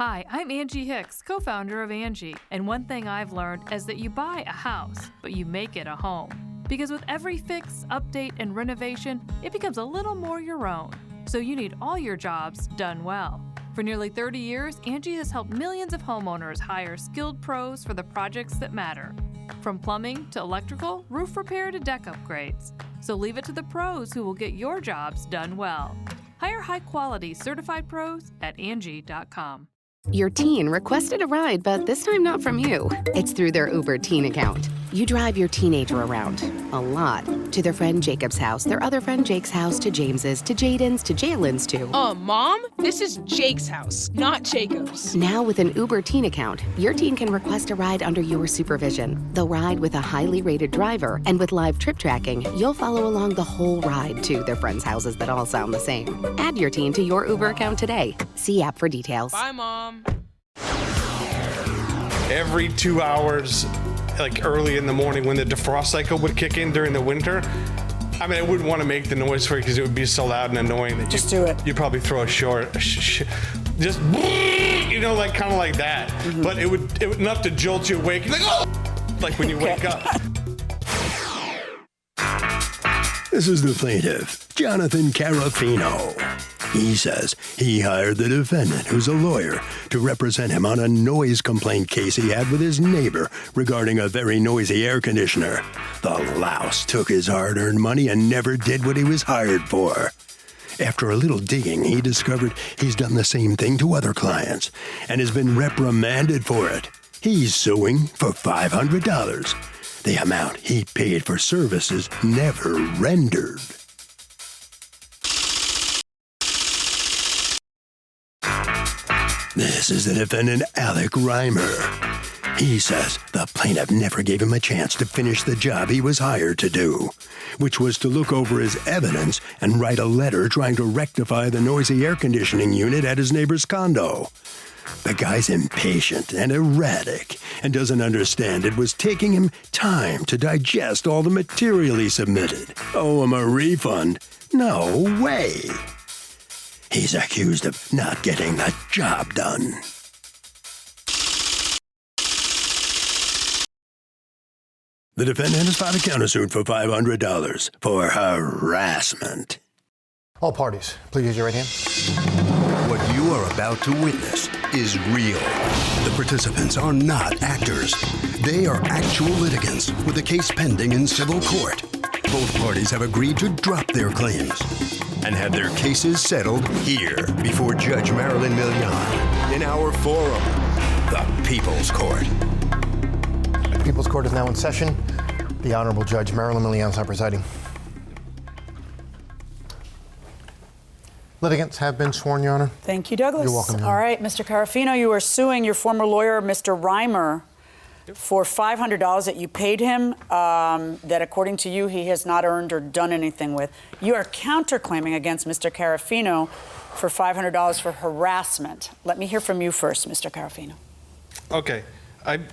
Hi, I'm Angie Hicks, co-founder of Angie, and one thing I've learned is that you buy a house, but you make it a home. Because with every fix, update, and renovation, it becomes a little more your own. So you need all your jobs done well. For nearly 30 years, Angie has helped millions of homeowners hire skilled pros for the projects that matter. From plumbing to electrical, roof repair to deck upgrades. So leave it to the pros who will get your jobs done well. Hire high-quality certified pros at Angie.com. Your teen requested a ride, but this time not from you. It's through their Uber teen account. You drive your teenager around, a lot, to their friend Jacob's house, their other friend Jake's house, to James's, to Jaden's, to Jalen's, to... Mom? This is Jake's house, not Jacob's. Now with an Uber teen account, your teen can request a ride under your supervision. They'll ride with a highly rated driver, and with live trip tracking, you'll follow along the whole ride to their friends' houses that all sound the same. Add your teen to your Uber account today. See app for details. Bye, Mom. Every 2 hours, like early in the morning when the defrost cycle would kick in during the winter, I mean, I wouldn't want to make the noise for it because it would be so loud and annoying that just do it. You'd probably throw a short, just, like kind of like that. Mm-hmm. But it would enough to jolt you awake, like, oh! Like when you wake up. This is the plaintiff, Jonathan Carafino. He says he hired the defendant, who's a lawyer, to represent him on a noise complaint case he had with his neighbor regarding a very noisy air conditioner. The louse took his hard-earned money and never did what he was hired for. After a little digging, he discovered he's done the same thing to other clients and has been reprimanded for it. He's suing for $500, the amount he paid for services never rendered. This is the defendant, Alec Reimer. He says the plaintiff never gave him a chance to finish the job he was hired to do, which was to look over his evidence and write a letter trying to rectify the noisy air conditioning unit at his neighbor's condo. The guy's impatient and erratic and doesn't understand it was taking him time to digest all the material he submitted. Owe him a refund? No way! He's accused of not getting the job done. The defendant has filed a countersuit for $500 for harassment. All parties, please use your right hand. What you are about to witness is real. The participants are not actors. They are actual litigants with a case pending in civil court. Both parties have agreed to drop their claims and have their cases settled here before Judge Marilyn Milian in our forum, the People's Court. The People's Court is now in session. The Honorable Judge Marilyn Milian is now presiding. Litigants have been sworn, Your Honor. Thank you, Douglas. You're welcome, Your All Honor. right, Mr. Carafino, you are suing your former lawyer, Mr. Reimer, for $500 that you paid him, that according to you, he has not earned or done anything with. You are counterclaiming against Mr. Carafino for $500 for harassment. Let me hear from you first, Mr. Carafino. Okay, I've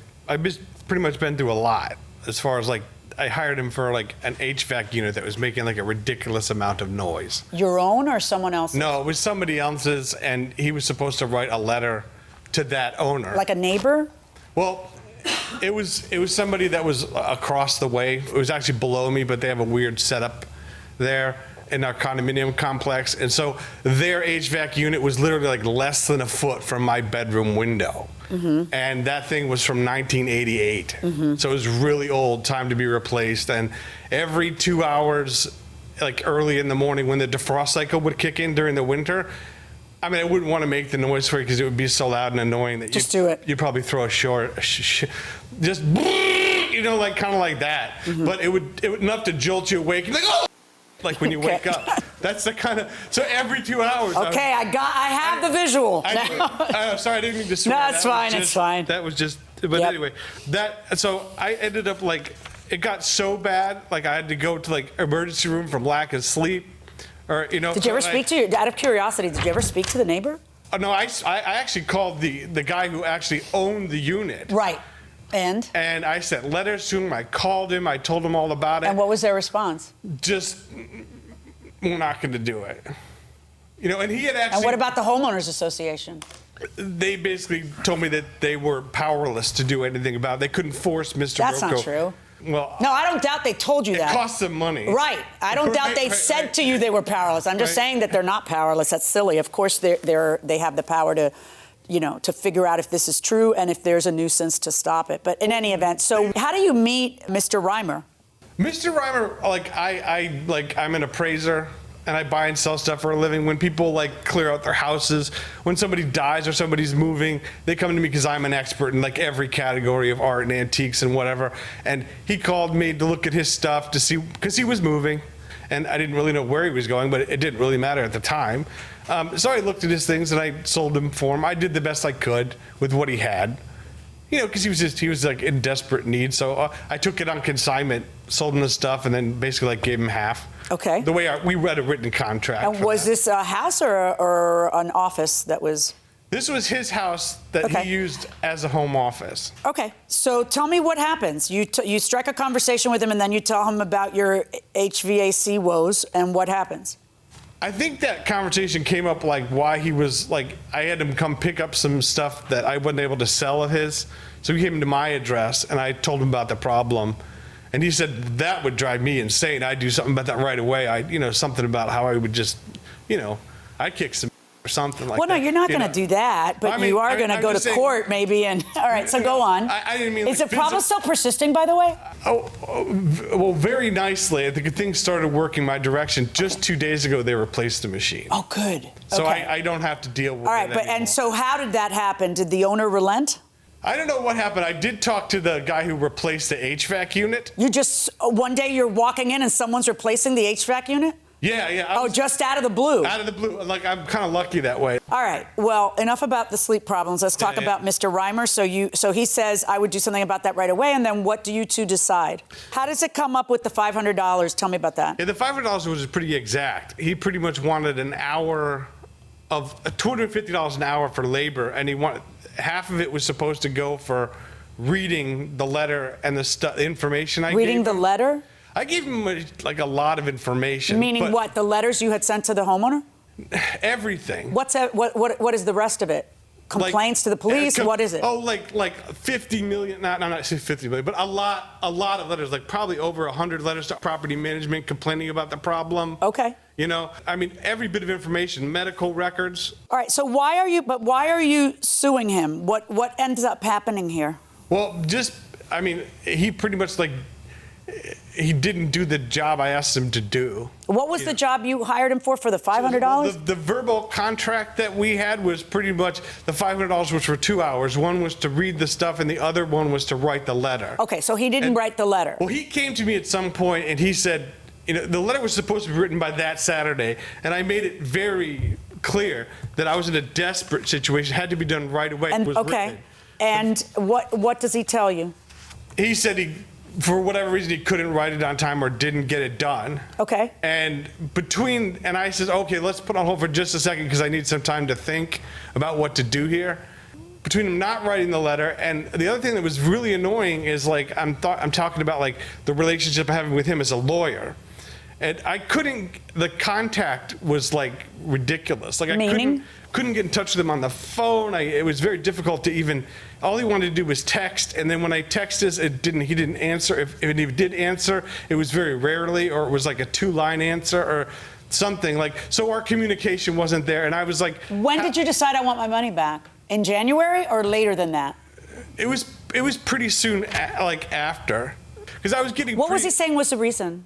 pretty much been through a lot as far as like, I hired him for like an HVAC unit that was making like a ridiculous amount of noise. Your own or someone else's? No, it was somebody else's, and he was supposed to write a letter to that owner. Like a neighbor? Well, it was somebody that was across the way. It was actually below me, but they have a weird setup there in our condominium complex. And so their HVAC unit was literally like less than a foot from my bedroom window. Mm-hmm. And that thing was from 1988. Mm-hmm. So it was really old, time to be replaced. And every 2 hours, like early in the morning when the defrost cycle would kick in during the winter, I mean, I wouldn't want to make the noise for it because it would be so loud and annoying that just do it. You'd probably throw a short, just, like kind of like that. Mm-hmm. But it would enough to jolt you awake. You're like, oh! Like when you wake up. That's the kind of, so every 2 hours. Okay, I have the visual. I'm sorry, I didn't mean to swear. No, it's fine, it's fine. That was just, but anyway, so I ended up like, it got so bad, like I had to go to like emergency room from lack of sleep. Or, Did you ever speak to, out of curiosity, did you ever speak to the neighbor? No, I actually called the guy who actually owned the unit. Right. And I sent letters to him. I called him. I told him all about it. And what was their response? Just, we're not going to do it. And he had actually. And what about the homeowners association? They basically told me that they were powerless to do anything about it. They couldn't force Mr. That's Rocco. not true. Well, No, I don't doubt they told you it that. costs them money. Right. I don't doubt they said to you they were powerless. I'm just saying that they're not powerless. That's silly. Of course, they have the power to, to figure out if this is true and if there's a nuisance to stop it. But in any event, so how do you meet Mr. Reimer? Mr. Reimer, I'm an appraiser. And I buy and sell stuff for a living. When people clear out their houses, when somebody dies or somebody's moving, they come to me because I'm an expert in every category of art and antiques and whatever. And he called me to look at his stuff to see, because he was moving, and I didn't really know where he was going, but it didn't really matter at the time. So I looked at his things and I sold them for him. I did the best I could with what he had. Because he was in desperate need. So I took it on consignment, sold him the stuff, and then basically gave him half. Okay. The way we read a written contract. And was this a house or an office that was? This was his house that he used as a home office. Okay. So tell me what happens. You strike a conversation with him, and then you tell him about your HVAC woes, and what happens? I think that conversation came up why he was I had him come pick up some stuff that I wasn't able to sell of his. So he came to my address and I told him about the problem. And he said that would drive me insane. I'd do something about that right away. Something about how I would just, I'd kick some or something like that. Well, no, you're not going to do that, but you are going to go to court maybe. And all right, so go on. I didn't mean. Is the problem still persisting, by the way? Well, very nicely. I think things started working my direction. Just 2 days ago, they replaced the machine. Oh, good. So okay. I don't have to deal with it. All right, and so how did that happen? Did the owner relent? I don't know what happened. I did talk to the guy who replaced the HVAC unit. You just, one day you're walking in and someone's replacing the HVAC unit? Yeah. Just out of the blue? Out of the blue. I'm kind of lucky that way. All right. Well, enough about the sleep problems. Let's talk about Mr. Reimer. So he says, I would do something about that right away. And then what do you two decide? How does it come up with the $500? Tell me about that. Yeah, the $500 was pretty exact. He pretty much wanted an hour of $250 an hour for labor. And he wanted half of it was supposed to go for reading the letter and the information I gave him. Reading the letter? I gave him a lot of information. Meaning what? The letters you had sent to the homeowner? Everything. What is the rest of it? Complaints to the police? What is it? Oh, 50 million, not 50 million, but a lot of letters, probably over 100 letters to property management complaining about the problem. Okay. Every bit of information, medical records. All right, so why are you suing him? What ends up happening here? Well, he pretty much he didn't do the job I asked him to do. What was the job you hired him for the $500? The verbal contract that we had was pretty much the $500 was for 2 hours. One was to read the stuff and the other one was to write the letter. Okay, so he didn't write the letter. Well, he came to me at some point and he said, the letter was supposed to be written by that Saturday, and I made it very clear that I was in a desperate situation. It had to be done right away. And what does he tell you? He said for whatever reason, he couldn't write it on time or didn't get it done. Okay. And I said, okay, let's put on hold for just a second because I need some time to think about what to do here. Between him not writing the letter and the other thing that was really annoying is I'm talking about the relationship I'm having with him as a lawyer. And the contact was ridiculous. Meaning? Couldn't get in touch with him on the phone. It was very difficult to even, all he wanted to do was text. And then when I texted, he didn't answer. If he did answer, it was very rarely, or it was a 2-line answer or something so our communication wasn't there. And I was when did you decide I want my money back? In January or later than that? It was pretty soon, after. Because I was getting What was he saying was the reason?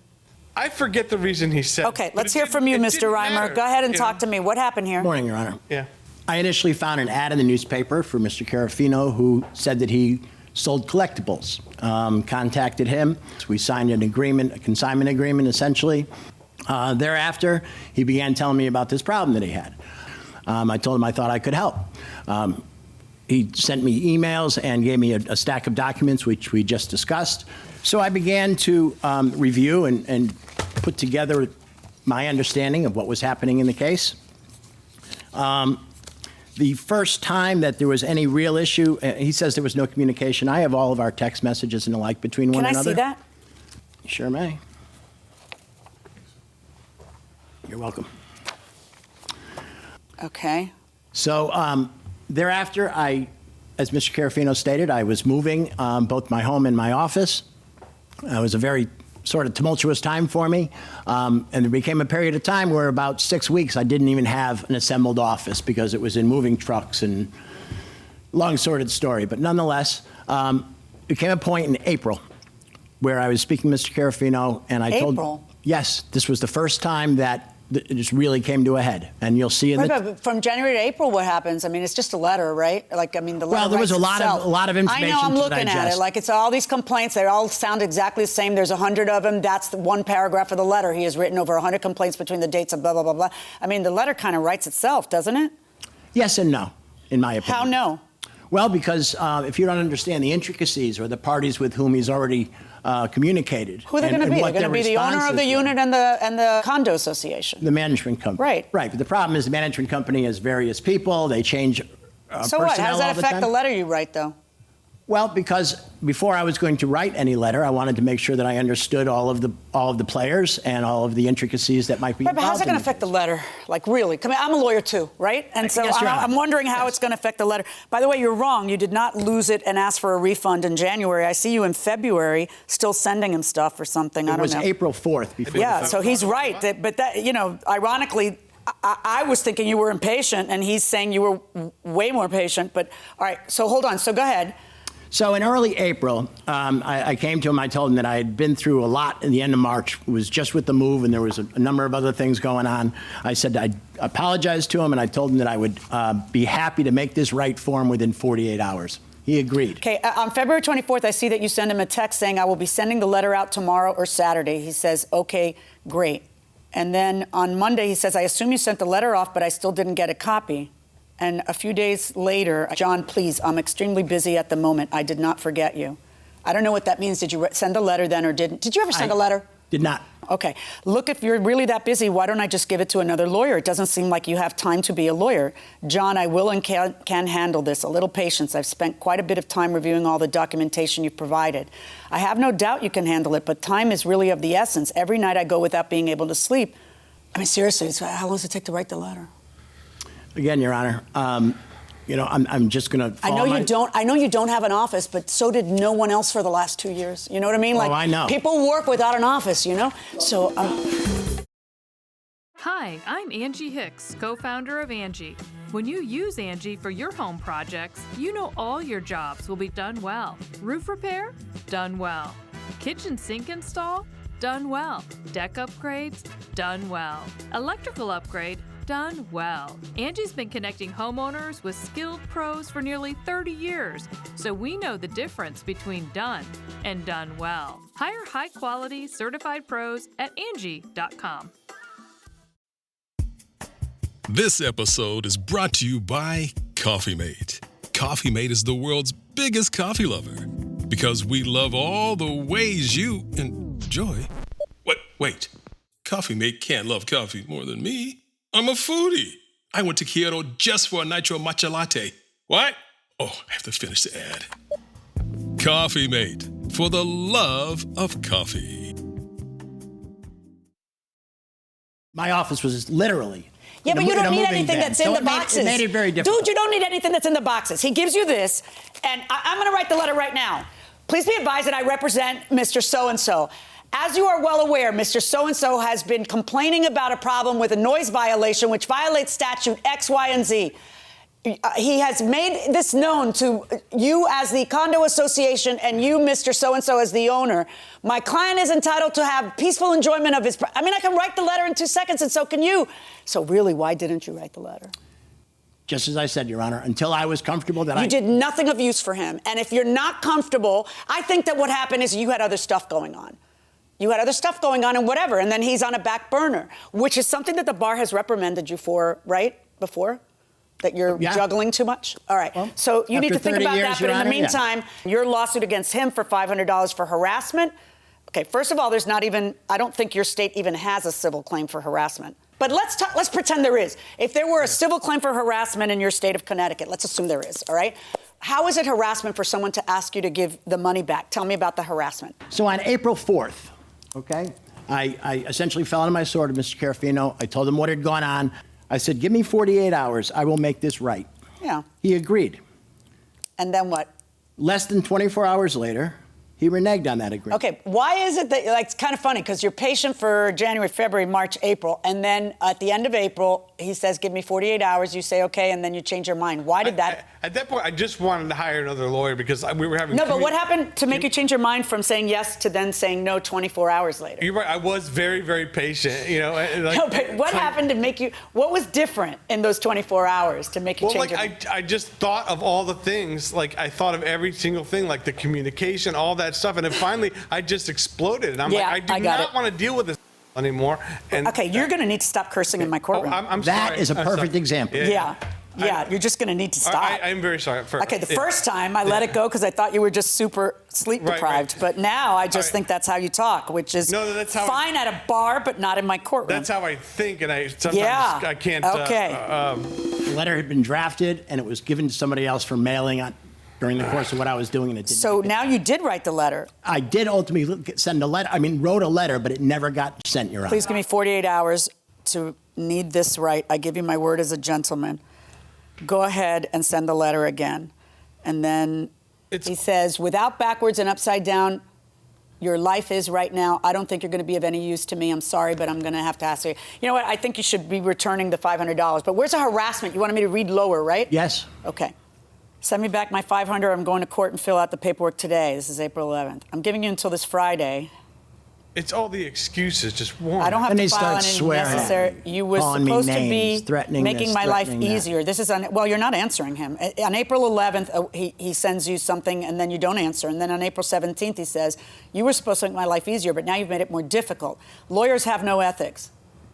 I forget the reason he said. Okay, let's hear from you, Mr. Reimer. Go ahead and talk to me. What happened here? Morning, Your Honor. Yeah. I initially found an ad in the newspaper for Mr. Carafino who said that he sold collectibles. Contacted him. We signed an agreement, a consignment agreement, essentially. Thereafter, he began telling me about this problem that he had. I told him I thought I could help. He sent me emails and gave me a stack of documents, which we just discussed. So I began to review and put together my understanding of what was happening in the case. The first time that there was any real issue, he says there was no communication. I have all of our text messages and the like between one another. Can I see that? You sure may. You're welcome. Okay. So Thereafter, as Mr. Carafino stated, I was moving both my home and my office. It was a very sort of tumultuous time for me. And there became a period of time where about 6 weeks I didn't even have an assembled office because it was in moving trucks and long sordid story. But nonetheless, there came a point in April where I was speaking to Mr. Carafino and I told April? Yes, this was the first time that it just really came to a head. And you'll see in But from January to April, what happens? I mean, it's just a letter, right? Like, I mean, the letter. Well, there was a writes itself. lot of information I know, I'm to looking at digest. it. Like, it's all these complaints. They all sound exactly the same. There's 100 of them. That's the one paragraph of the letter. He has written over 100 complaints between the dates of blah, blah, blah, blah. I mean, the letter kind of writes itself, doesn't it? Yes and no, in my opinion. How no? Well, because if you don't understand the intricacies or the parties with whom he's already communicated. Who are they going to be? They're going to be the owner of the unit and the condo association. The management company. Right. Right. But the problem is the management company has various people. They change So personnel what? How does that all the affect time. the letter you write, though? Well, because before I was going to write any letter, I wanted to make sure that I understood all of the players and all of the intricacies that might be Right, but how's involved that going in to affect the letter? Like, really? Come on, I'm a lawyer, too, right? And so Yes, Your Honor. I'm wondering how it's going to affect the letter. By the way, you're wrong. You did not lose it and ask for a refund in January. I see you in February still sending him stuff or something. I It don't was know. April 4th. Before Yeah, the so he's right. But that, you know, ironically, I was thinking you were impatient, and he's saying you were way more patient. But, all right, so hold on. So go ahead. So in early April, I came to him. I told him that I had been through a lot in the end of March. It was just with the move, and there was a number of other things going on. I said I apologized to him, and I told him that I would be happy to make this right for him within 48 hours. He agreed. Okay, on February 24th, I see that you send him a text saying, I will be sending the letter out tomorrow or Saturday. He says, okay, great. And then on Monday, he says, I assume you sent the letter off, but I still didn't get a copy. And a few days later, John, please, I'm extremely busy at the moment. I did not forget you. I don't know what that means. Did you send a letter then or didn't? Did you ever send a letter? Did not. Okay. Look, if you're really that busy, why don't I just give it to another lawyer? It doesn't seem like you have time to be a lawyer. John, I will and can handle this. A little patience. I've spent quite a bit of time reviewing all the documentation you've provided. I have no doubt you can handle it, but time is really of the essence. Every night I go without being able to sleep. I mean, seriously, how long does it take to write the letter? Again, Your Honor, you know, I'm just going to. I know you don't have an office, but so did no one else for the last 2 years. You know what I mean? Like, I know. People work without an office, you know? So, Hi, I'm Angie Hicks, co-founder of Angie. When you use Angie for your home projects, you know all your jobs will be done well. Roof repair? Done well. Kitchen sink install? Done well. Deck upgrades? Done well. Electrical upgrade? Done well. Angie's been connecting homeowners with skilled pros for nearly 30 years, so we know the difference between done and done well. Hire high-quality, certified pros at Angie.com. This episode is brought to you by Coffee Mate. Coffee Mate is the world's biggest coffee lover because we love all the ways you enjoy. Wait. Coffee Mate can't love coffee more than me. I'm a foodie. I went to Kyoto just for a nitro matcha latte. What? Oh, I have to finish the ad. Coffee Mate, for the love of coffee. My office was literally. yeah, but you don't need anything that's in the boxes. It made it very difficult. Dude, you don't need anything that's in the boxes. He gives you this, and I'm going to write the letter right now. Please be advised that I represent Mr. So-and-so. As you are well aware, Mr. So-and-so has been complaining about a problem with a noise violation, which violates statute X, Y, and Z. He has made this known to you as the condo association and you, Mr. So-and-so, as the owner. My client is entitled to have peaceful enjoyment of his... I mean, I can write the letter in 2 seconds, and so can you. So really, why didn't you write the letter? Just as I said, Your Honor, until I was comfortable that You did nothing of use for him. And if you're not comfortable, I think that what happened is you had other stuff going on. You had other stuff going on and whatever, and then he's on a back burner, which is something that the bar has reprimanded you for, right, before? That you're juggling too much? All right. Well, so you need to think about that. But in the meantime, your lawsuit against him for $500 for harassment. Okay, first of all, there's not even, I don't think your state even has a civil claim for harassment. But let's pretend there is. If there were a civil claim for harassment in your state of Connecticut, let's assume there is, all right? How is it harassment for someone to ask you to give the money back? Tell me about the harassment. So on April 4th, okay, I essentially fell on my sword to Mr. Carafino. I told him what had gone on. I said, give me 48 hours. I will make this right. Yeah. He agreed. And then what? Less than 24 hours later, he reneged on that agreement. Okay, why is it that, like, it's kind of funny because you're patient for January, February, March, April, and then at the end of April, he says, give me 48 hours, you say okay, and then you change your mind. Why did that? At that point, I just wanted to hire another lawyer because we were having... No, but what happened to make you change your mind from saying yes to then saying no 24 hours later? You're right, I was very, very patient, you know. Like, no, but what happened to make you... What was different in those 24 hours to make you change your mind? I just thought of all the things, like I thought of every single thing, like the communication, all that stuff, and then finally I just exploded, and I'm like, I do not want to deal with this anymore. And okay, you're going to need to stop cursing in my courtroom. I'm sorry. That is a perfect example. Yeah, you're just going to need to stop. I'm very sorry. Okay, the first time I let it go because I thought you were just super sleep deprived, but now I just think that's how you talk, which is fine at a bar, but not in my courtroom. That's how I think, and I sometimes I can't. Okay. The letter had been drafted, and it was given to somebody else for mailing on during the course of what I was doing, and it didn't. So now you did write the letter. I did ultimately send a letter. Wrote a letter, but it never got sent, Your Honor. Please give me 48 hours to need this right. I give you my word as a gentleman. Go ahead and send the letter again. And then he says, without backwards and upside down, your life is right now. I don't think you're going to be of any use to me. I'm sorry, but I'm going to have to ask you. You know what? I think you should be returning the $500. But where's the harassment? You wanted me to read lower, right? Yes. Okay. Send me back my $500. I'm going to court and fill out the paperwork today. This is April 11th. I'm giving you until this Friday. It's all the excuses, just warm. I don't have to file any necessary. You were supposed to be making my life easier. This is well, you're not answering him. On April 11th, he sends you something, and then you don't answer. And then on April 17th, he says, you were supposed to make my life easier, but now you've made it more difficult. Lawyers have no ethics.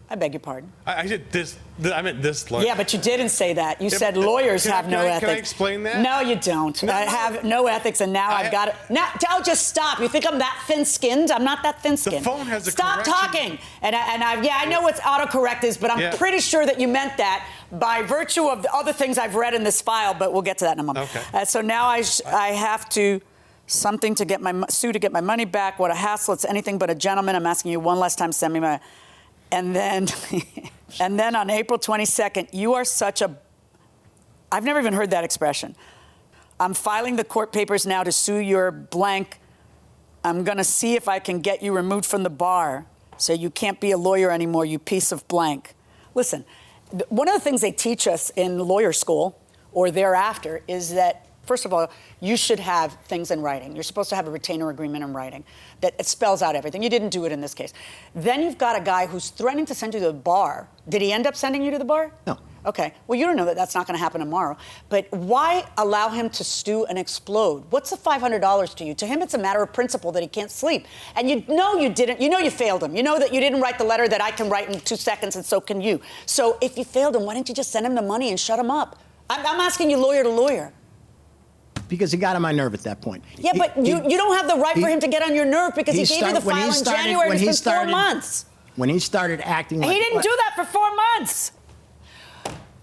I beg your pardon. I said this. I meant this lawyer. Yeah, but you didn't say that. You said lawyers have no ethics. Can I explain that? No, you don't. I have no ethics, and now I've got it. Now, I'll just stop. You think I'm that thin-skinned? I'm not that thin-skinned. The phone has a Stop correction. talking. I know what autocorrect is, but I'm pretty sure that you meant that by virtue of the other things I've read in this file, but we'll get to that in a moment. Okay. So now I have to something to get sue to get my money back. What a hassle. It's anything but a gentleman. I'm asking you one last time, send me my... And then, and then on April 22nd, you are such a... I've never even heard that expression. I'm filing the court papers now to sue your blank. I'm going to see if I can get you removed from the bar so you can't be a lawyer anymore, you piece of blank. Listen, one of the things they teach us in lawyer school or thereafter is that, first of all, you should have things in writing. You're supposed to have a retainer agreement in writing that it spells out everything. You didn't do it in this case. Then you've got a guy who's threatening to send you to the bar. Did he end up sending you to the bar? No. Okay. Well, you don't know that that's not going to happen tomorrow. But why allow him to stew and explode? What's the $500 to you? To him, it's a matter of principle that he can't sleep. And you know you didn't. You know you failed him. You know that you didn't write the letter that I can write in 2 seconds, and so can you. So if you failed him, why didn't you just send him the money and shut him up? I'm asking you lawyer to lawyer. Because he got on my nerve at that point. Yeah, but you don't have the right for him to get on your nerve because he gave you the file in January. It's been 4 months. When he started acting like... He didn't do that for 4 months.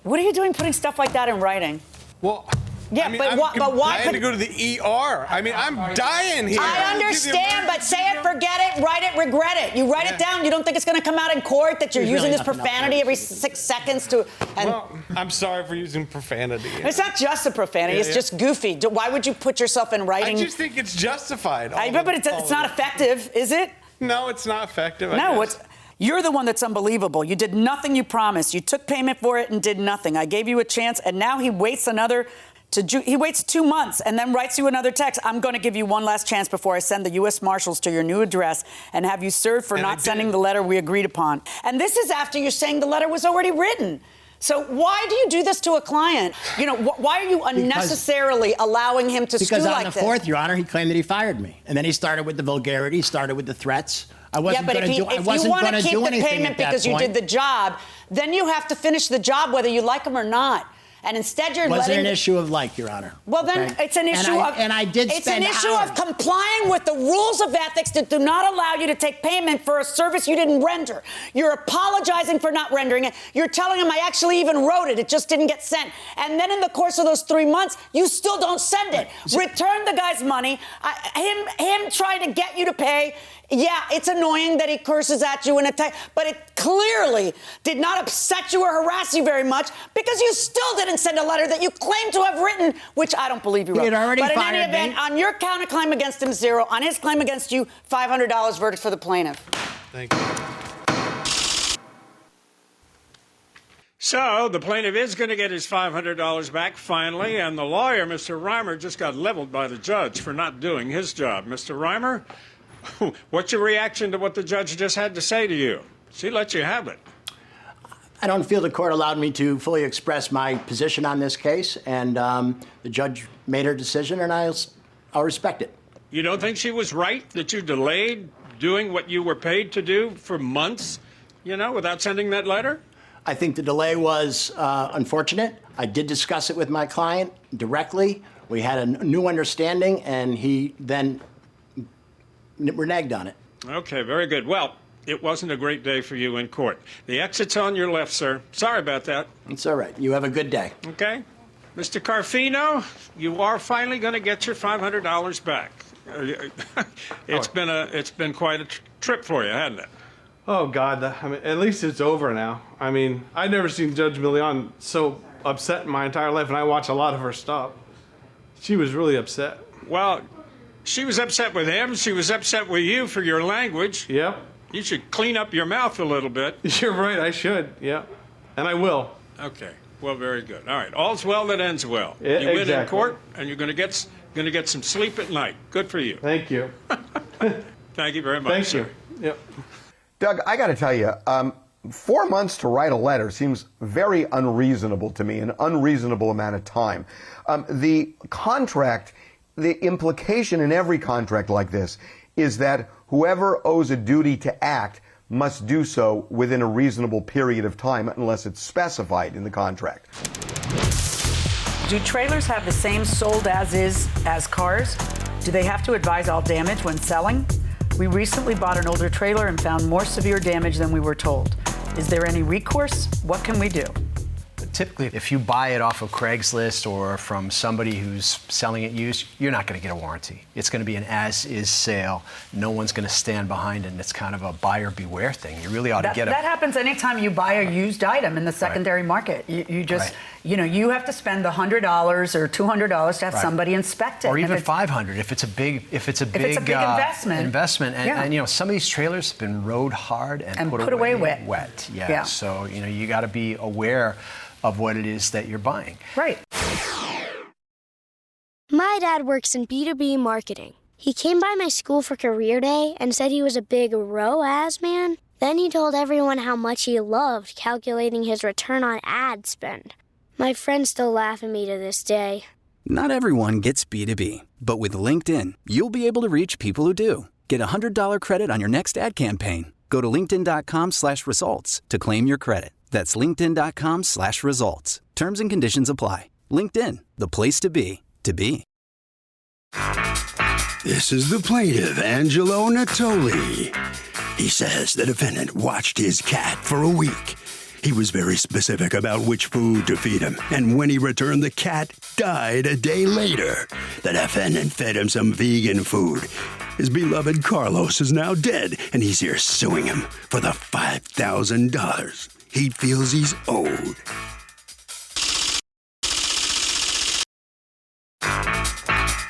What are you doing putting stuff like that in writing? Well... Yeah, but why? I had to go to the ER. I'm dying here. I understand, but say it, forget it, write it, regret it. You write it down. You don't think it's going to come out in court that you're using this profanity every 6 seconds to... Well, I'm sorry for using profanity. It's not just a profanity. It's just goofy. Why would you put yourself in writing? I just think it's justified. But it's not effective, is it? No, it's not effective. You're the one that's unbelievable. You did nothing you promised. You took payment for it and did nothing. I gave you a chance, and now he waits he waits 2 months and then writes you another text. I'm going to give you one last chance before I send the U.S. Marshals to your new address and have you served for not sending the letter we agreed upon. And this is after you're saying the letter was already written. So why do you do this to a client? You know, why are you unnecessarily allowing him to stew like this? Because on the 4th, Your Honor, he claimed that he fired me. And then he started with the vulgarity, started with the threats. I wasn't going to do anything at that point. If you want to keep the payment because you did the job, then you have to finish the job whether you like him or not. And instead you're wasn't an issue of like, Your Honor. Well, then it's an issue of... And I did spend It's an issue of complying with the rules of ethics that do not allow you to take payment for a service you didn't render. You're apologizing for not rendering it. You're telling him I actually even wrote it. It just didn't get sent. And then in the course of those 3 months, you still don't send it. Return the guy's money. Him trying to get you to pay Yeah, it's annoying that he curses at you in a text, but it clearly did not upset you or harass you very much because you still didn't send a letter that you claim to have written, which I don't believe you wrote. He had already but in fired any event, me. on your counterclaim against him, 0. On his claim against you, $500 verdict for the plaintiff. Thank you. So the plaintiff is going to get his $500 back finally, and the lawyer, Mr. Reimer, just got leveled by the judge for not doing his job. Mr. Reimer, what's your reaction to what the judge just had to say to you? She let you have it. I don't feel the court allowed me to fully express my position on this case, and the judge made her decision, and I'll respect it. You don't think she was right that you delayed doing what you were paid to do for months, without sending that letter? I think the delay was unfortunate. I did discuss it with my client directly. We had a new understanding, and he then reneged on it. Okay, very good. Well, it wasn't a great day for you in court. The exit's on your left, sir. Sorry about that. It's all right. You have a good day. Okay. Mr. Carfino, you are finally going to get your $500 back. It's been quite a trip for you, hasn't it? Oh, God. At least it's over now. I've never seen Judge Milian so upset in my entire life, and I watch a lot of her stuff. She was really upset. Well, she was upset with him. She was upset with you for your language. Yep. You should clean up your mouth a little bit. You're right. I should. Yeah. And I will. Okay. Well, very good. All right. All's well that ends well. Yeah, you win exactly. in court, and you're going to get some sleep at night. Good for you. Thank you. Thank you very much, Thank sir. you. Yep. Doug, I got to tell you, 4 months to write a letter seems very unreasonable to me, an unreasonable amount of time. The contract, the implication in every contract like this is that whoever owes a duty to act must do so within a reasonable period of time unless it's specified in the contract. Do trailers have the same sold as is as cars? Do they have to advise all damage when selling? We recently bought an older trailer and found more severe damage than we were told. Is there any recourse? What can we do? Typically, if you buy it off of Craigslist or from somebody who's selling it used, you're not going to get a warranty. It's going to be an as-is sale. No one's going to stand behind it, and it's kind of a buyer beware thing. You really ought to get it. That happens anytime you buy a used item in the secondary market. You just, you have to spend the $100 or $200 to have somebody inspect it. Or even $500 if it's a big investment. And some of these trailers have been rode hard and put away wet. Yeah. So you got to be aware of what it is that you're buying. Right. My dad works in B2B marketing. He came by my school for career day and said he was a big ROAS man. Then he told everyone how much he loved calculating his return on ad spend. My friends still laugh at me to this day. Not everyone gets B2B, but with LinkedIn, you'll be able to reach people who do. Get a $100 credit on your next ad campaign. Go to linkedin.com/results to claim your credit. That's linkedin.com/results. Terms and conditions apply. LinkedIn, the place to be, to be. This is the plaintiff, Angelo Natoli. He says the defendant watched his cat for a week. He was very specific about which food to feed him, and when he returned, the cat died a day later. The defendant fed him some vegan food. His beloved Carlos is now dead, and he's here suing him for the $5,000 he feels he's owed.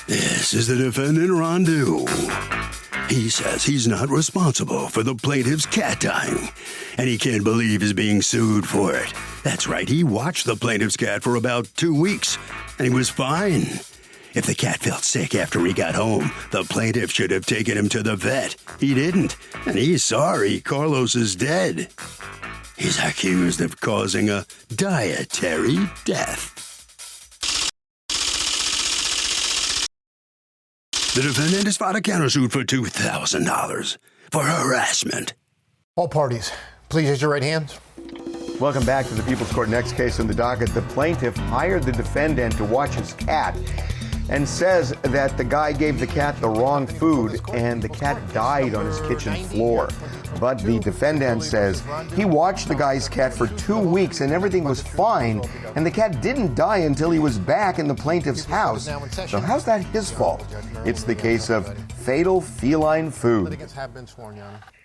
This is the defendant, Rondu. He says he's not responsible for the plaintiff's cat dying, and he can't believe he's being sued for it. That's right, he watched the plaintiff's cat for about 2 weeks, and he was fine. If the cat felt sick after he got home, the plaintiff should have taken him to the vet. He didn't, and he's sorry Carlos is dead. He's accused of causing a dietary death. The defendant has filed a countersuit for $2,000 for harassment. All parties, please raise your right hands. Welcome back to the People's Court. Next case on the docket. The plaintiff hired the defendant to watch his cat and says that the guy gave the cat the wrong food and the cat died on his kitchen floor. But the defendant says he watched the guy's cat for 2 weeks and everything was fine, and the cat didn't die until he was back in the plaintiff's house. So how's that his fault? It's the case of fatal feline food.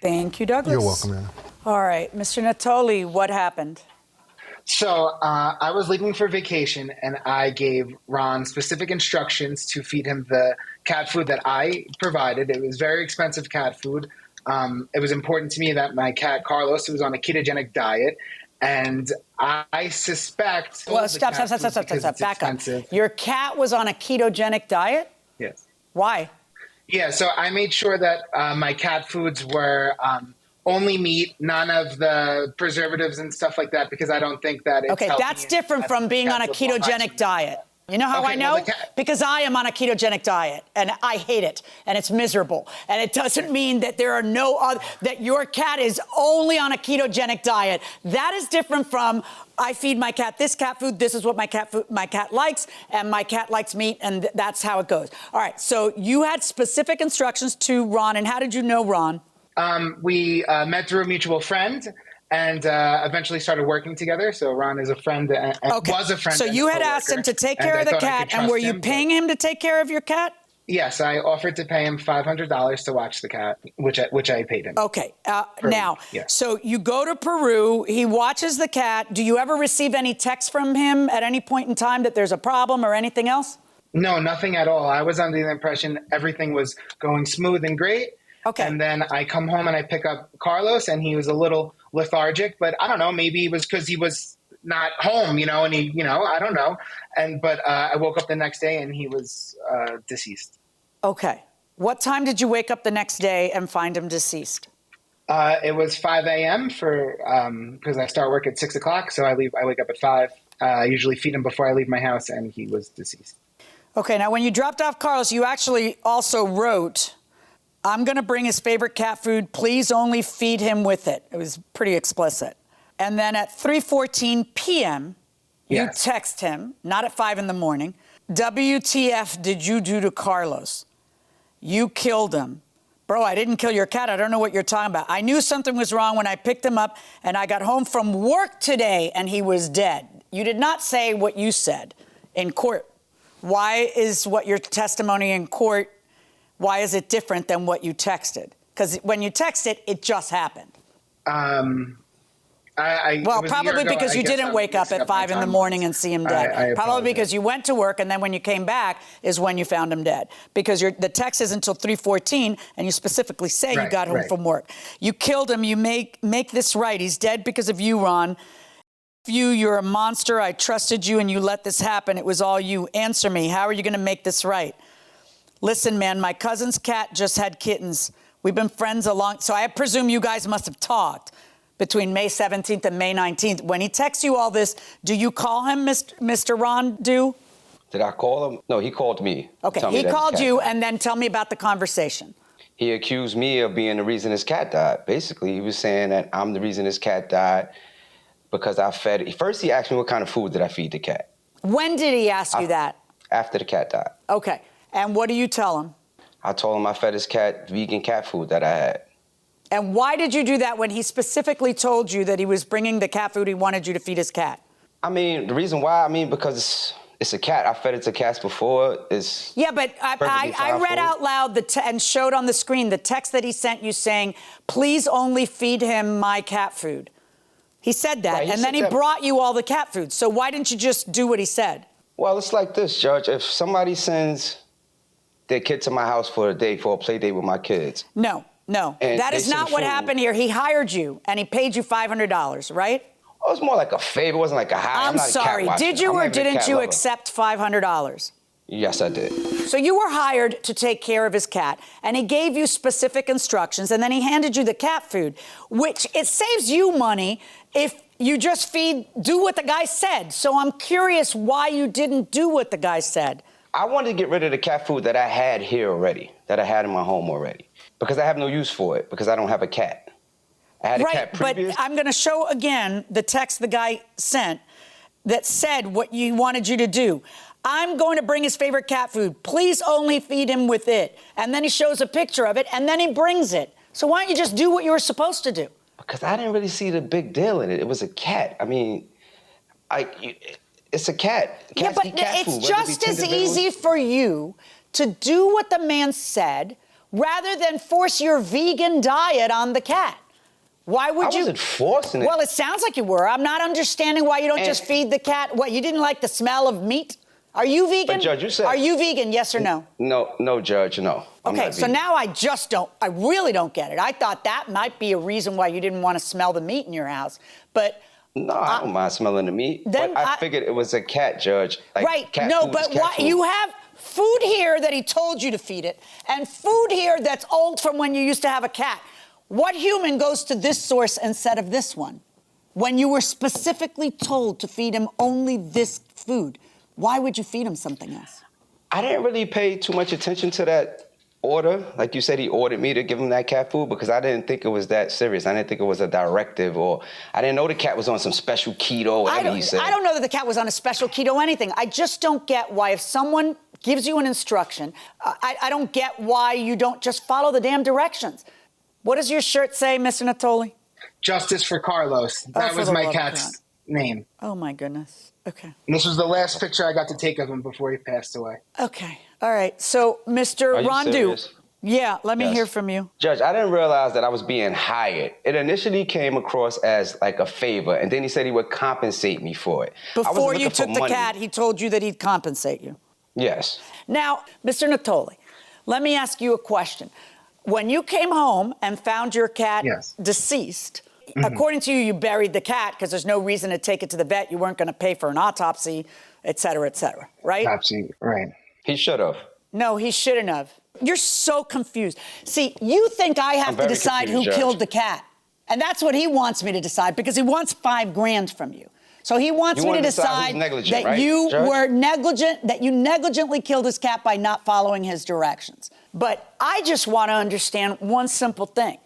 Thank you, Douglas. You're welcome, Anna. All right, Mr. Natoli, what happened? So I was leaving for vacation, and I gave Ron specific instructions to feed him the cat food that I provided. It was very expensive cat food. It was important to me that my cat, Carlos, was on a ketogenic diet, and I suspect... Well, stop. Back up. Your cat was on a ketogenic diet? Yes. Why? Yeah, so I made sure that my cat foods were... only meat, none of the preservatives and stuff like that, because I don't think that it's okay, healthy. That's different from being on a ketogenic diet. You know how I know? Well, because I am on a ketogenic diet, and I hate it, and it's miserable. And it doesn't mean that there are no other, that your cat is only on a ketogenic diet. That is different from, I feed my cat this cat food, this is what my cat likes, and my cat likes meat, and that's how it goes. All right, so you had specific instructions to Ron, and how did you know Ron? We met through a mutual friend and eventually started working together. So Ron is a friend and was a friend. So you had asked him to take care of the cat, and were you paying him to take care of your cat? Yes, I offered to pay him $500 to watch the cat, which I paid him. Okay. Now, so you go to Peru. He watches the cat. Do you ever receive any text from him at any point in time that there's a problem or anything else? No, nothing at all. I was under the impression everything was going smooth and great. Okay. And then I come home and I pick up Carlos, and he was a little lethargic, but I don't know, maybe it was because he was not home, and he, I don't know. But I woke up the next day and he was deceased. Okay. What time did you wake up the next day and find him deceased? It was 5 a.m. because I start work at 6 o'clock. So I wake up at 5. I usually feed him before I leave my house, and he was deceased. Okay. Now, when you dropped off Carlos, you actually also wrote, I'm going to bring his favorite cat food. Please only feed him with it. It was pretty explicit. And then at 3:14 p.m., you text him, not at 5 in the morning, WTF did you do to Carlos? You killed him. Bro, I didn't kill your cat. I don't know what you're talking about. I knew something was wrong when I picked him up, and I got home from work today, and he was dead. You did not say what you said in court. Why is what your testimony in court, why is it different than what you texted? Because when you texted, it just happened. Probably because you didn't wake up at 5 in the morning and see him dead. Probably because you went to work, and then when you came back is when you found him dead. Because the text is until 3:14, and you specifically say you got home from work. You killed him. You make this right. He's dead because of you, Ron. You're a monster. I trusted you, and you let this happen. It was all you. Answer me. How are you going to make this right? Listen, man, my cousin's cat just had kittens. We've been friends so I presume you guys must have talked between May 17th and May 19th. When he texts you all this, do you call him Mr. Ron Do? Did I call him? No, he called me. Okay, he called you, and then tell me about the conversation. He accused me of being the reason his cat died. Basically, he was saying that I'm the reason his cat died because I fed it. First, he asked me what kind of food did I feed the cat. When did he ask you that? After the cat died. Okay. And what do you tell him? I told him I fed his cat vegan cat food that I had. And why did you do that when he specifically told you that he was bringing the cat food he wanted you to feed his cat? I mean, the reason why, because it's a cat. I fed it to cats before. Yeah, but I read out loud and showed on the screen the text that he sent you saying, please only feed him my cat food. He said that, and then he brought you all the cat food. So why didn't you just do what he said? Well, it's like this, Judge. If somebody sends their kid to my house for a day, for a play date with my kids. No. That is not what happened here. He hired you, and he paid you $500, right? Oh, it was more like a favor. It wasn't like a hire. I'm sorry. Did you or didn't you accept $500? Yes, I did. So you were hired to take care of his cat, and he gave you specific instructions, and then he handed you the cat food, which it saves you money if you just do what the guy said. So I'm curious why you didn't do what the guy said. I wanted to get rid of the cat food that I had here already, that I had in my home already, because I have no use for it, because I don't have a cat. I had a cat previous. But I'm going to show again the text the guy sent that said what you wanted you to do. I'm going to bring his favorite cat food. Please only feed him with it. And then he shows a picture of it, and then he brings it. So why don't you just do what you were supposed to do? Because I didn't really see the big deal in it. It was a cat. I mean, it's a cat. Yeah, but it's just as easy for you to do what the man said rather than force your vegan diet on the cat. Why would you? I wasn't forcing it. Well, it sounds like you were. I'm not understanding why you don't just feed the cat. What, you didn't like the smell of meat? Are you vegan? But Judge, you said... Are you vegan, yes or no? No, Judge, no. Okay, so now I really don't get it. I thought that might be a reason why you didn't want to smell the meat in your house, but... No, I don't mind smelling the meat, but I figured it was a cat, Judge. Like, right, cat no, food but is cat food. you have food here that he told you to feed it, and food here that's old from when you used to have a cat. What human goes to this source instead of this one? When you were specifically told to feed him only this food, why would you feed him something else? I didn't really pay too much attention to that order. Like you said, he ordered me to give him that cat food because I didn't think it was that serious. I didn't think it was a directive, or I didn't know the cat was on some special keto, whatever he said. I don't know that the cat was on a special keto anything. I just don't get why if someone gives you an instruction, I don't get why you don't just follow the damn directions. What does your shirt say, Mr. Natoli? Justice for Carlos. That was my cat's name. Oh, my goodness. Okay. And this was the last picture I got to take of him before he passed away. Okay. All right. So, Mr. Rondu. Yeah, let me hear from you. Judge, I didn't realize that I was being hired. It initially came across as like a favor, and then he said he would compensate me for it. Before you took the cat, he told you that he'd compensate you. Yes. Now, Mr. Natoli, let me ask you a question. When you came home and found your cat deceased, according to you, you buried the cat because there's no reason to take it to the vet. You weren't going to pay for an autopsy, et cetera, right? Absolutely, right. He should have. No, he shouldn't have. You're so confused. See, you think I have to decide who killed the cat. And that's what he wants me to decide because he wants $5,000 from you. So he wants me to decide that you were negligent, that you negligently killed his cat by not following his directions. But I just want to understand one simple thing.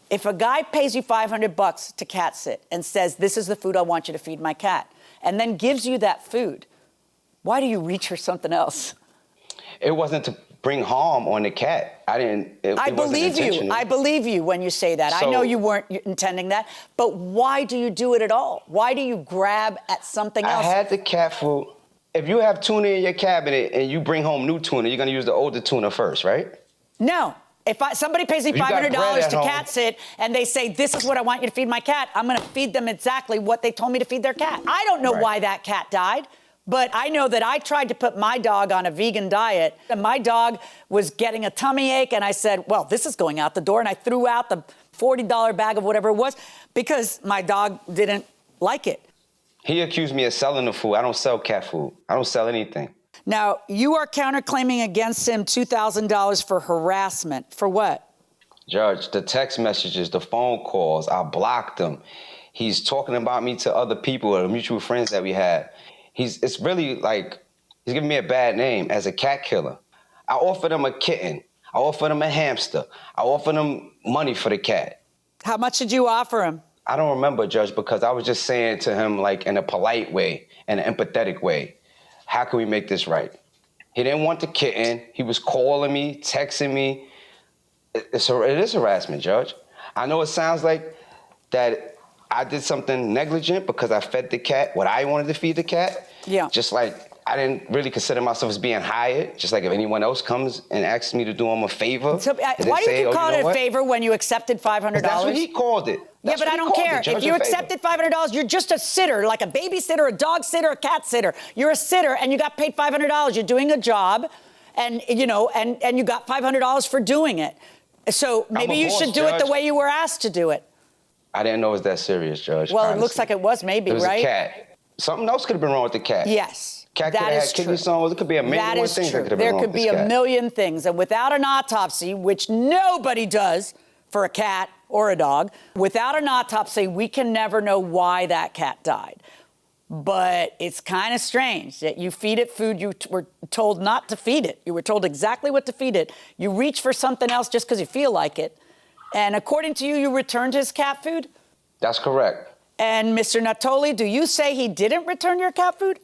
If a guy pays you $500 to cat sit and says, this is the food I want you to feed my cat, and then gives you that food, why do you reach for something else? It wasn't to bring harm on the cat. I believe you. I believe you when you say that. I know you weren't intending that, but why do you do it at all? Why do you grab at something else? I had the cat food. If you have tuna in your cabinet and you bring home new tuna, you're going to use the older tuna first, right? No. If somebody pays me $500 to cat sit and they say, this is what I want you to feed my cat, I'm going to feed them exactly what they told me to feed their cat. I don't know why that cat died. But I know that I tried to put my dog on a vegan diet, and my dog was getting a tummy ache, and I said, well, this is going out the door, and I threw out the $40 bag of whatever it was because my dog didn't like it. He accused me of selling the food. I don't sell cat food. I don't sell anything. Now, you are counterclaiming against him $2,000 for harassment. For what? Judge, the text messages, the phone calls, I blocked him. He's talking about me to other people, or mutual friends that we had. It's really like he's giving me a bad name as a cat killer. I offered him a kitten. I offered him a hamster. I offered him money for the cat. How much did you offer him? I don't remember, Judge, because I was just saying to him, like, in a polite way, in an empathetic way, how can we make this right? He didn't want the kitten. He was calling me, texting me. It is harassment, Judge. I know it sounds like that I did something negligent because I fed the cat what I wanted to feed the cat. Yeah. Just like I didn't really consider myself as being hired. Just like if anyone else comes and asks me to do them a favor. So, why do you call it a favor when you accepted $500? That's what he called it. Yeah, but I don't care. If you accepted $500, you're just a sitter, like a babysitter, a dog sitter, a cat sitter. You're a sitter and you got paid $500. You're doing a job and you got $500 for doing it. So maybe you should do it the way you were asked to do it. I didn't know it was that serious, Judge. Well, honestly. It looks like it was maybe, right? It was a cat. Something else could have been wrong with the cat. Yes. Cat could have had kidney stones. It could be a million things that could have been wrong with this cat. There could be a million things. And without an autopsy, which nobody does for a cat or a dog, without an autopsy, we can never know why that cat died. But it's kind of strange that you feed it food you were told not to feed it. You were told exactly what to feed it. You reach for something else just because you feel like it. And according to you, you returned his cat food? That's correct. And Mr. Natoli, do you say he didn't return your cat food?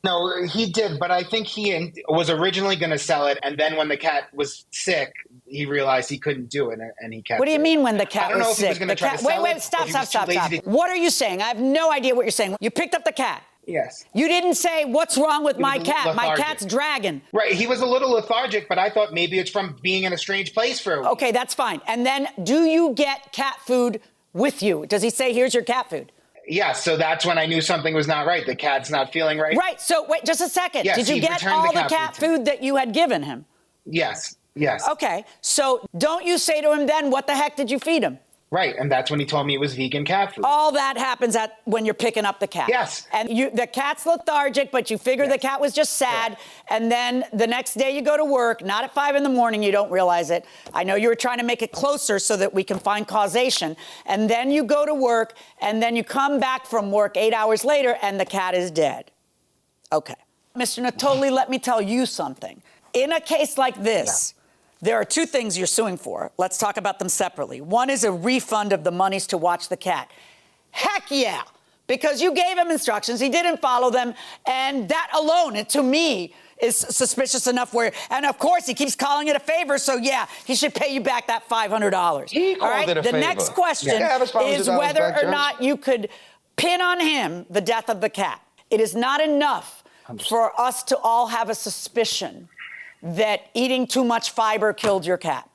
No, he did, but I think he was originally going to sell it, and then when the cat was sick, he realized he couldn't do it, and he kept. What do you it. mean when the cat I don't know was if he was sick? going to try to sell Wait, it, stop. or he was too lazy to- What are you saying? I have no idea what you're saying. You picked up the cat. Yes. You didn't say, what's wrong with my cat? My lethargic. cat's dragging. Right. He was a little lethargic, but I thought maybe it's from being in a strange place for a week. Okay, that's fine. And then do you get cat food with you? Does he say, here's your cat food? Yeah, so that's when I knew something was not right. The cat's not feeling right. Right. So wait, just a second. Yes, Did you he get returned all the the cat cat food to me. food that you had given him? Yes. Yes. Okay. So don't you say to him then, what the heck did you feed him? Right, and that's when he told me it was vegan cat food. All that happens when you're picking up the cat. Yes. And the cat's lethargic, but you figure the cat was just sad. Yeah. And then the next day you go to work, not at 5 a.m, you don't realize it. I know you were trying to make it closer so that we can find causation. And then you go to work, and then you come back from work 8 hours later, and the cat is dead. Okay. Mr. Natoli, let me tell you something. In a case like this, there are 2 things you're suing for. Let's talk about them separately. One is a refund of the monies to watch the cat. Heck yeah, because you gave him instructions, he didn't follow them, and that alone, to me, is suspicious enough where, and of course, he keeps calling it a favor, so yeah, he should pay you back that $500. He called it a favor. The next question is whether or not you could pin on him the death of the cat. It is not enough for us to all have a suspicion that eating too much fiber killed your cat,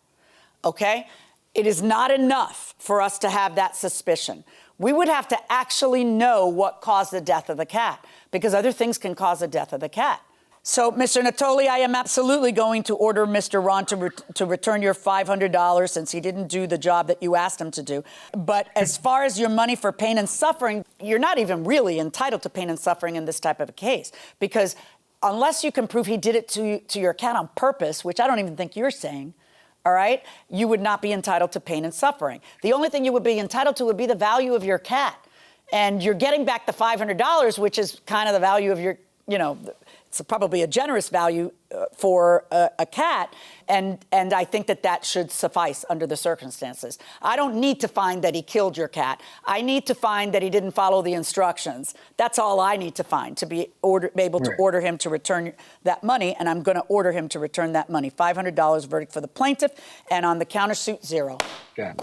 okay? It is not enough for us to have that suspicion. We would have to actually know what caused the death of the cat, because other things can cause the death of the cat. So, Mr. Natoli, I am absolutely going to order Mr. Ron to return your $500 since he didn't do the job that you asked him to do. But as far as your money for pain and suffering, you're not even really entitled to pain and suffering in this type of a case, because unless you can prove he did it to your cat on purpose, which I don't even think you're saying, all right, you would not be entitled to pain and suffering. The only thing you would be entitled to would be the value of your cat. And you're getting back the $500, which is kind of the value of your, it's probably a generous value for a cat, and I think that should suffice under the circumstances. I don't need to find that he killed your cat. I need to find that he didn't follow the instructions. That's all I need to find to be able to order him to return that money, and I'm going to order him to return that money. $500 verdict for the plaintiff, and on the countersuit, 0. Okay.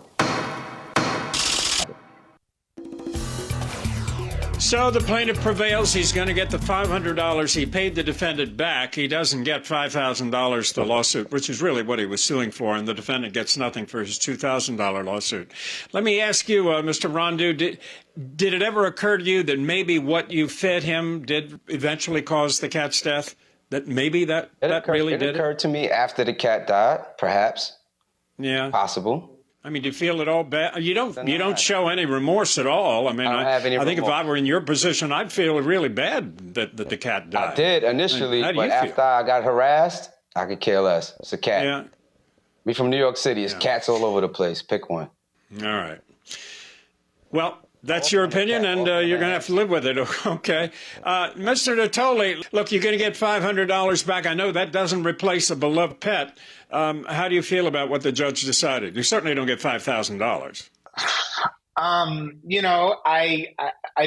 So the plaintiff prevails. He's going to get the $500 he paid the defendant back. He doesn't get $5,000 for the lawsuit, which is really what he was suing for, and the defendant gets nothing for his $2,000 lawsuit. Let me ask you, Mr. Rondu, did it ever occur to you that maybe what you fed him did eventually cause the cat's death? That maybe that really did it? It occurred to me after the cat died, perhaps. Yeah. Possible. I mean, do you feel at all bad? You don't show any remorse at all. I mean, I don't have any I think if remorse. I were in your position, I'd feel really bad that the cat died. I did initially, How do but you feel? after I got harassed, I could care less. It's a cat. Yeah. We from New York City. It's cats all over the place. Pick one. All right. Well, that's your opinion, and you're going to have to live with it, okay? Mr. Natoli, look, you're going to get $500 back. I know that doesn't replace a beloved pet. How do you feel about what the judge decided? You certainly don't get $5,000. I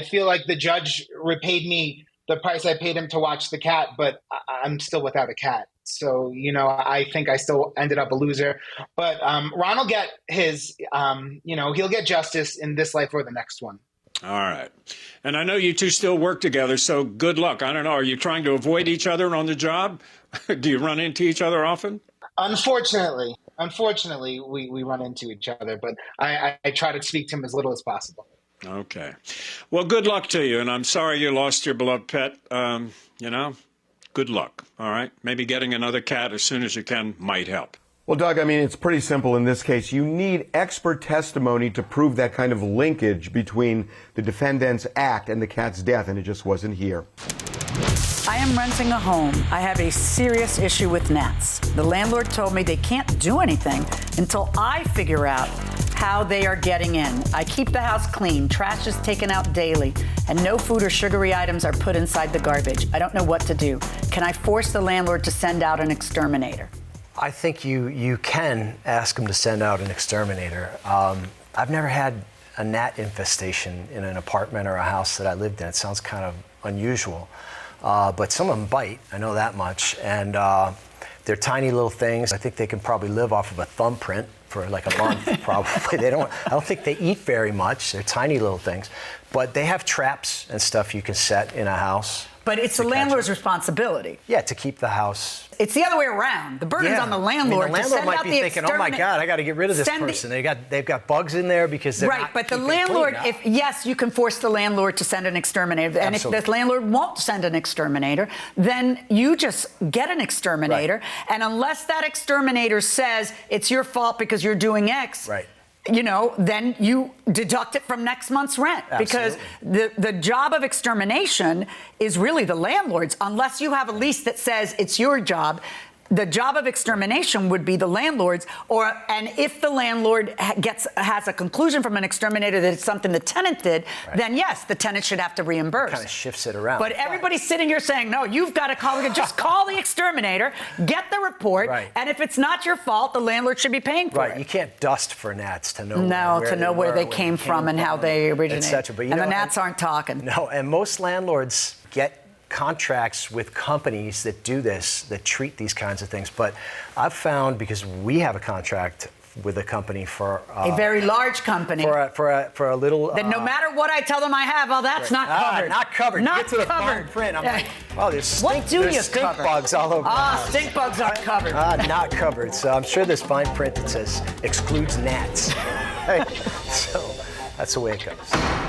feel like the judge repaid me the price I paid him to watch the cat, but I'm still without a cat. So, I think I still ended up a loser. But Ron will get his, he'll get justice in this life or the next one. All right. And I know you two still work together, so good luck. I don't know. Are you trying to avoid each other on the job? Do you run into each other often? Unfortunately, we run into each other, but I try to speak to him as little as possible. Okay. Well, good luck to you, and I'm sorry you lost your beloved pet. Good luck, all right? Maybe getting another cat as soon as you can might help. Well, Doug, I mean, it's pretty simple in this case. You need expert testimony to prove that kind of linkage between the defendant's act and the cat's death, and it just wasn't here. I am renting a home. I have a serious issue with gnats. The landlord told me they can't do anything until I figure out how they are getting in. I keep the house clean, trash is taken out daily, and no food or sugary items are put inside the garbage. I don't know what to do. Can I force the landlord to send out an exterminator? I think you can ask him to send out an exterminator. I've never had a gnat infestation in an apartment or a house that I lived in. It sounds kind of unusual. But some of them bite, I know that much. And They're tiny little things. I think they can probably live off of a thumbprint for like a month, probably. I don't think they eat very much. They're tiny little things. But they have traps and stuff you can set in a house. But it's the landlord's responsibility. Yeah, to keep the house. It's the other way around. The burden's on the landlord. I mean, the landlord might be thinking, "Oh my God, I got to get rid of this person." They've got bugs in there because they're right. But the landlord, yes, you can force the landlord to send an exterminator, and Absolutely. if the landlord won't send an exterminator, then you just get an exterminator, and unless that exterminator says it's your fault because you're doing X. Right. Then you deduct it from next month's rent. Absolutely. Because the job of extermination is really the landlord's. Unless you have a lease that says it's your job, the job of extermination would be the landlord's. And if the landlord has a conclusion from an exterminator that it's something the tenant did, then yes, the tenant should have to reimburse. Kind of shifts it around. But everybody's sitting here saying, no, you've got to call. Just call the exterminator, get the report, and if it's not your fault, the landlord should be paying for it. Right. You can't dust for gnats to know where they came from and how they originated. Et cetera. But and the gnats aren't talking. No, and most landlords get contracts with companies that do this, that treat these kinds of things. But I've found, because we have a contract with a company for a very large company for a little. That no matter what I tell them I have, that's not covered. Not covered. Not Get to the covered. fine print. I'm like, oh, there's stink bugs all over. Stink bugs aren't covered. Not covered. So I'm sure there's fine print that says excludes gnats. So that's the way it goes.